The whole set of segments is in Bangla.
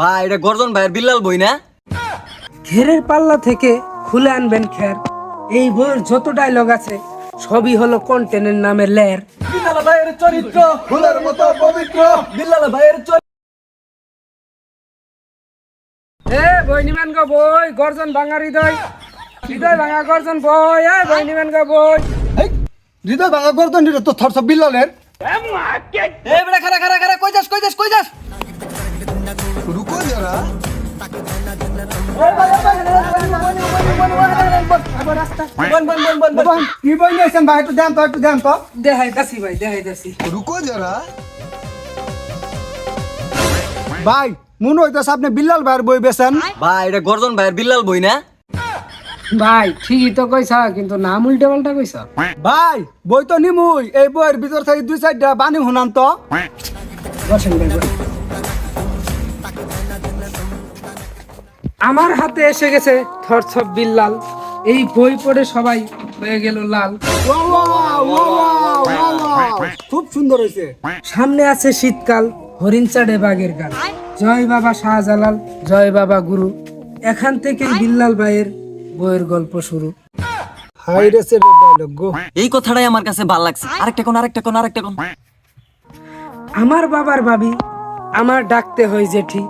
ভাই এটা গর্জন ভাইয়ের বিল্লাল বই না? ঘেরের পাল্লা থেকে খুলে আনবেন খের। এই বইয়ের যত ডায়লগ আছে সবই হলো কন্টেন্টের নামে লের। বিল্লাল ভাইয়ের চরিত্র ফুলের মতো পবিত্র। বিল্লাল ভাইয়ের এ বই নিবেন গো বই, গর্জন ভাঙা হৃদয়, হৃদয় ভাঙা গর্জন বই। এ বই নিবেন গো বই। হৃদয় ভাঙা গর্দন তো থরসব বিল্লালের। এ বেটা খারা খারা খারা কই যাস কই যাস কই যাস? রুকো যারা বন বন বন বন বন। কি বই নিয়েছেন ভাই? একটু দেন তো দেখাইতাছি ভাই, দেখাইতাছি। রুকো যারা ভাই মনে হইতেছে আপনি বিল্লাল ভাইয়ের বই বেছেন। ভাই এটা গর্জন ভাইয়ের বিল্লাল বই না? ভাই ঠিকই তো কইছা, কিন্তু নাম উল্টা পাল্টা কইছা। ভাই বই তো নিমুই, এই বইয়ের ভিতর থেকে দুই চারটা বাণী শুনান তো। বসেন ভাই, বসেন। আমার হাতে এসে গেছে থরছপ বিল্লাল। এই বই পড়ে সবাই হয়ে গেল লাল। খুব সুন্দর হয়েছে। সামনে আছে শীতকাল, হরিণ চাড়ে বাঘের গাল। জয় বাবা শাহজালাল, জয় বাবা গুরু। এখান থেকে বিল্লাল ভাইয়ের বইয়ের গল্প শুরু। হাই রে সে ডায়লগ গো। এই কথাটাই আমার কাছে ভালো লাগছে। আরেকটা কোন আরেকটা কোন আরেকটা কোন। আমার বাবার ভাবি, আমার ডাকতে হয় জেঠি।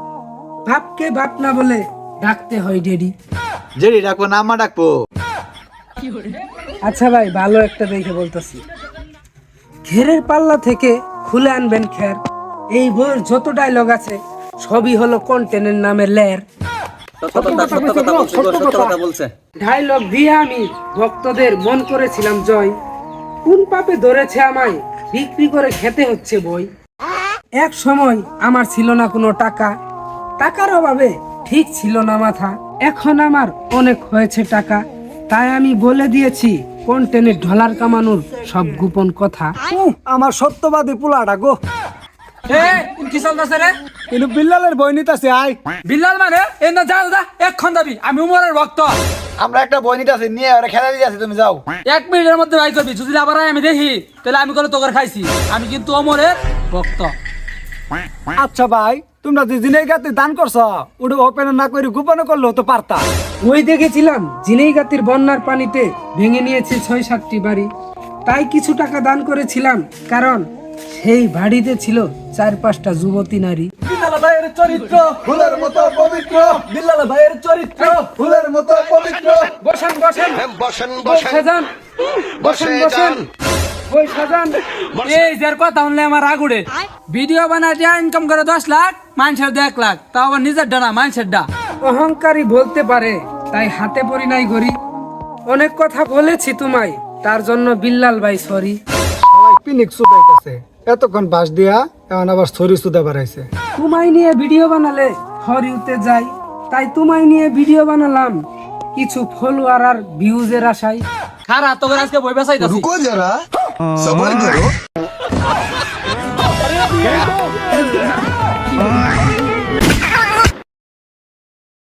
বাপকে বাপ না বলে ডাকতে হয় ডেডি। জেরি ডাকবো না আমা ডাকবো। আচ্ছা ভাই, ভালো একটা দেখে বলতেছি। ঘেরের পাল্লা থেকে খুলে আনবেন খের। এই বইয়ের যত ডায়লগ আছে সবই হলো কন্টেন্টের নামে লের। সত্য কথা বলছে। ডায়লগ দিয়ে আমি ভক্তদের মন করেছিলাম জয়। কোন পাপে ধরেছে আমায়, বিক্রি করে খেতে হচ্ছে বই। এক সময় আমার ছিল না কোনো টাকা, টাকার অভাবে ঠিক ছিল না মাথা। এখন আমার অনেক হয়েছে টাকা, তাই আমি বলে দিয়েছি কন্টেন্টে ডলার কামানোর সব গোপন কথা। আমার সত্যবাদী পোলাটা গো। কি চলতেছে রে? কিন্তু বিল্লালের বই নিতেছে আই। বিল্লাল মানে এ না, যা যা এক্ষণ দাবি, আমি উমরের ভক্ত। আমরা একটা বই নিতেছি, নিয়ে ওরা খেলা দিয়ে আছে, তুমি যাও। 1 মিনিটের মধ্যে ভাই করবি, যদি আবার আমি দেখি তাহলে আমি করে তোকে খাইছি। আমি কিন্তু অমরের ভক্ত। আচ্ছা ভাই, তোমরা যে জিনেই গাতে দান করছো, ওটা ওপেন না করে গোপনে করলেও তো পারতা। ওই দেখেছিলাম জিনেইগাতির বন্যার পানিতে ভেঙে নিয়েছে 6-7টি বাড়ি, তাই কিছু টাকা দান করেছিলাম। কারণ সেই বাড়িতে ছিল 4-5টা যুবতী নারী। বিল্লাল ভাইয়ের চরিত্র ফুলের মতো পবিত্র। বিল্লাল ভাইয়ের চরিত্র ফুলের মতো পবিত্র। বসেন বসেন বসেন সাজান, বসেন বসেন, ওই সাজান। এই যার কথা শুনলে আমার আগুড়ে। ভিডিও বানাতে ইনকাম করে 10 লাখ, মানুষের 1 লাখ, তাও আবার নিজের ডানা মানুষের ডা। অহংকারী বলতে পারে, তাই হাতে পড়ি নাই ঘড়ি। অনেক কথা বলেছি তোমায়, তার জন্য বিল্লাল ভাই সরি। সবাই পিনিক সুদাইতেছে, এতক্ষণ বাস দিয়া এখন আবার ছড়ি সুদা বাড়াইছে। তোমায় নিয়ে ভিডিও বানালে হরিউতে যাই, তাই তোমায় নিয়ে ভিডিও বানালাম কিছু ফলোয়ার আর ভিউজের আশায়। খারা তো আজকে বই বেচাইতাছি। रुको जरा सबर करो